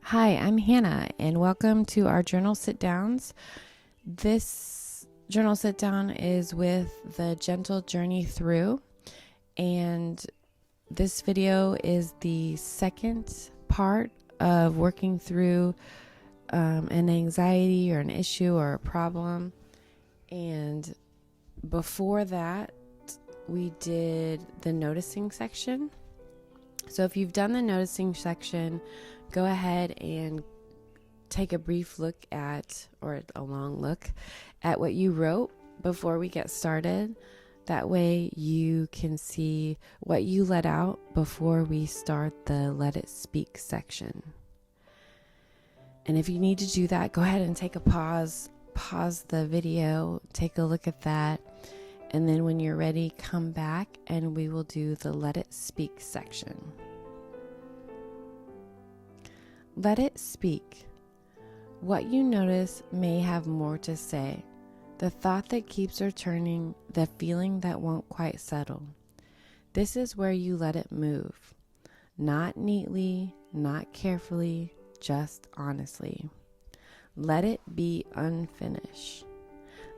Hi, I'm Hannah, and welcome to our journal sit downs. This journal sit down is with the Gentle Journey Through, and this video is the second part of working through an anxiety or an issue or a problem. And before that, we did the noticing section. So if you've done the noticing section, go ahead and take a brief look at, or a long look at what you wrote before we get started. That way you can see what you let out before we start the Let It Speak section. And if you need to do that, go ahead and take a pause the video, take a look at that, and then when you're ready, come back and we will do the Let It Speak section. Let it speak. What you notice may have more to say. The thought that keeps returning, the feeling that won't quite settle. This is where you let it move. Not neatly, not carefully, just honestly. Let it be unfinished.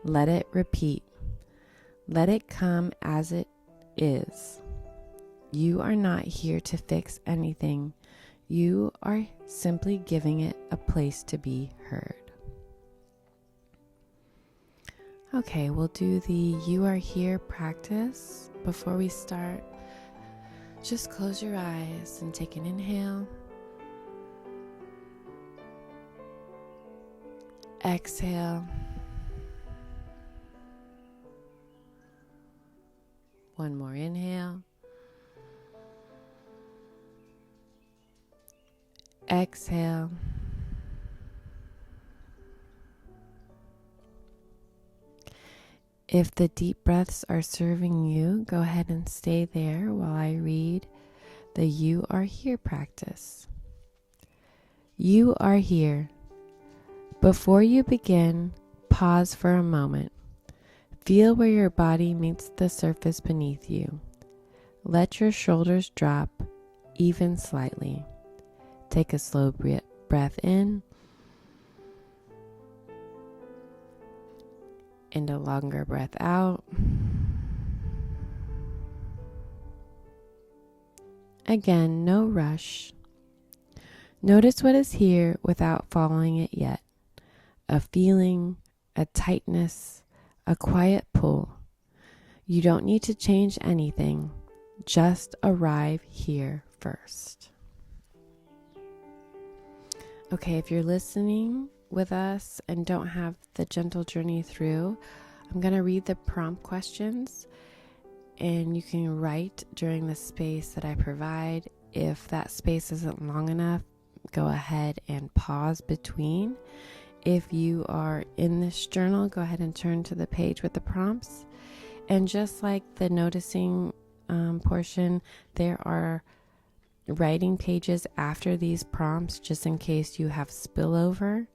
Let it repeat. Let it come as it is. You are not here to fix anything. You are simply giving it a place to be heard. Okay, we'll do the You Are Here practice. Before we start, just close your eyes and take an inhale. Exhale. One more inhale. Exhale. If the deep breaths are serving you, go ahead and stay there while I read the You Are Here practice. You are here. Before you begin, pause for a moment. Feel where your body meets the surface beneath you. Let your shoulders drop, even slightly. Take a slow breath in and a longer breath out. Again, no rush. Notice what is here without following it yet. A feeling, a tightness, a quiet pull. You don't need to change anything. Just arrive here first. Okay, if you're listening with us and don't have the Gentle Journey Through, I'm going to read the prompt questions and you can write during the space that I provide. If that space isn't long enough, go ahead and pause between. If you are in this journal, go ahead and turn to the page with the prompts. And just like the noticing portion, there are writing pages after these prompts just in case you have spillover,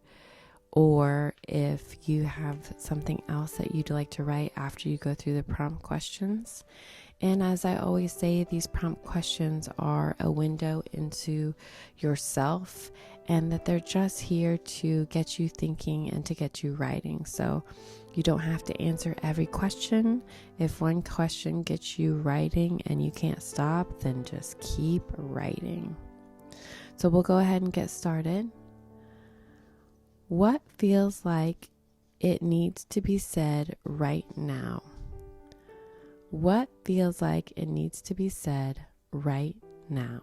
or if you have something else that you'd like to write after you go through the prompt questions. And as I always say, these prompt questions are a window into yourself, and that they're just here to get you thinking and to get you writing. So you don't have to answer every question. If one question gets you writing and you can't stop, then just keep writing. So we'll go ahead and get started. What feels like it needs to be said right now? What feels like it needs to be said right now?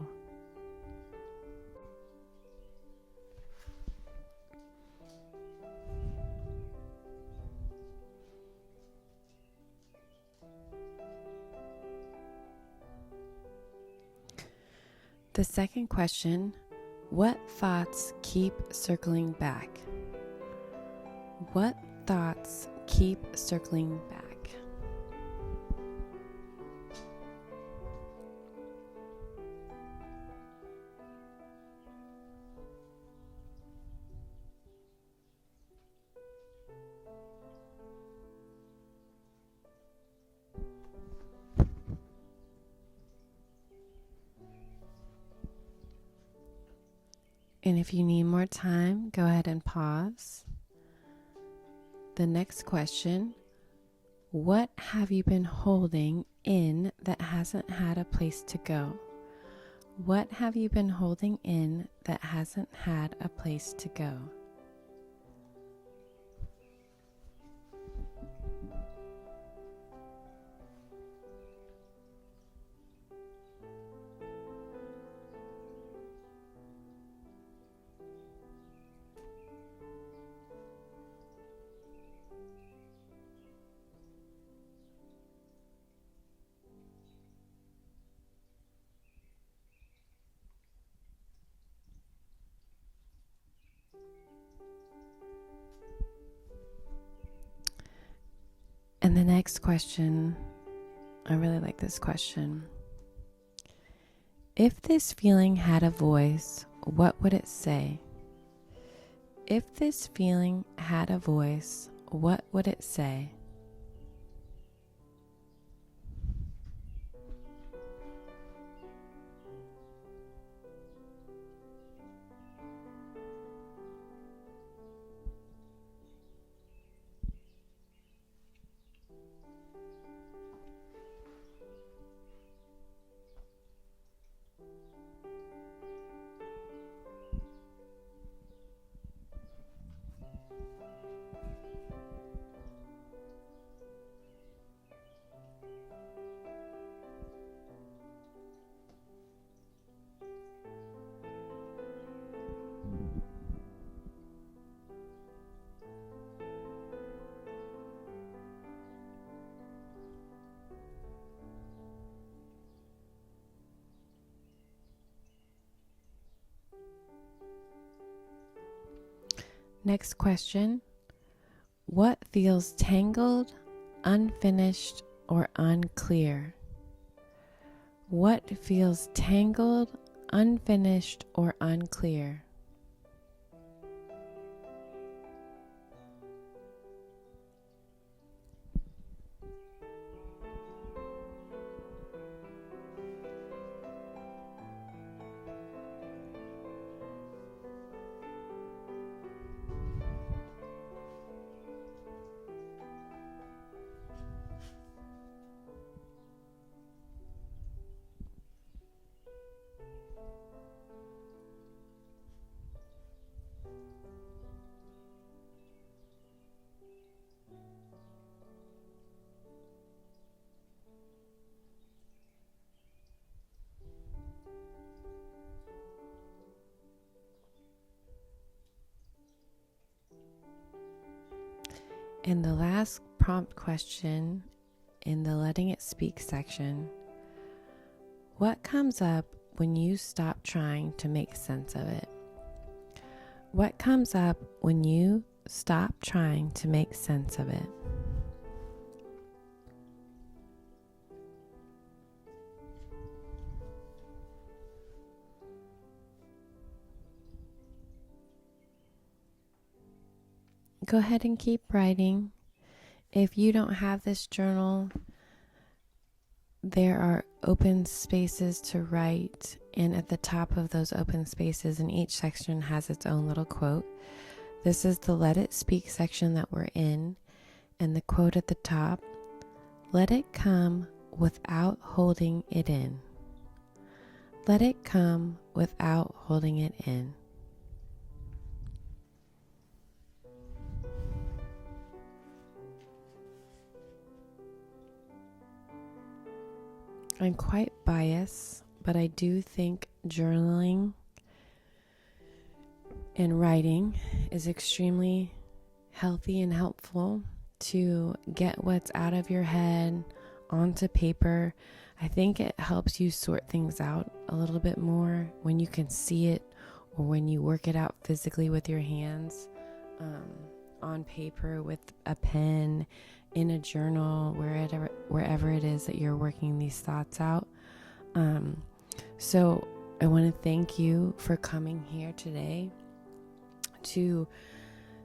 The second question, what thoughts keep circling back? What thoughts keep circling back? And if you need more time, go ahead and pause. The next question: what have you been holding in that hasn't had a place to go? What have you been holding in that hasn't had a place to go? And the next question, I really like this question. If this feeling had a voice, what would it say? If this feeling had a voice, what would it say? Next question: what feels tangled, unfinished, or unclear? What feels tangled, unfinished, or unclear? And the last prompt question in the Letting It Speak section: what comes up when you stop trying to make sense of it? What comes up when you stop trying to make sense of it? Go ahead and keep writing. If you don't have this journal, there are open spaces to write, and at the top of those open spaces, and each section has its own little quote. This is the Let It Speak section that we're in, and the quote at the top: let it come without holding it in. Let it come without holding it in. I'm quite biased, but I do think journaling and writing is extremely healthy and helpful to get what's out of your head onto paper. I think it helps you sort things out a little bit more when you can see it, or when you work it out physically with your hands, on paper with a pen, in a journal, wherever it is that you're working these thoughts out. So I want to thank you for coming here today to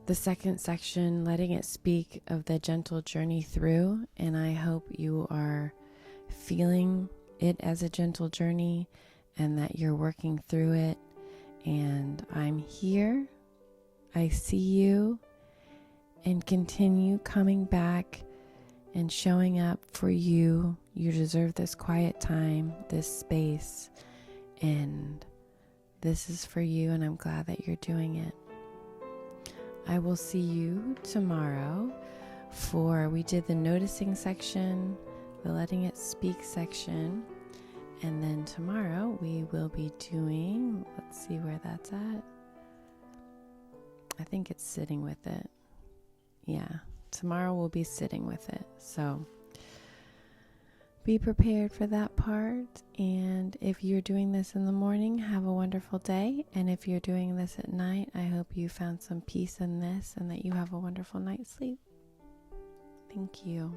the second section, Letting It Speak, of the Gentle Journey Through. And I hope you are feeling it as a gentle journey, and that you're working through it, And I'm here. I see you, and continue coming back and showing up for you. You deserve this quiet time, this space, and this is for you, and I'm glad that you're doing it. I will see you tomorrow we did the noticing section, the letting it speak section, and then tomorrow we will be doing, let's see where that's at. I think it's sitting with it. Yeah, tomorrow we'll be sitting with it. So be prepared for that part. And if you're doing this in the morning, have a wonderful day. And if you're doing this at night, I hope you found some peace in this and that you have a wonderful night's sleep. Thank you.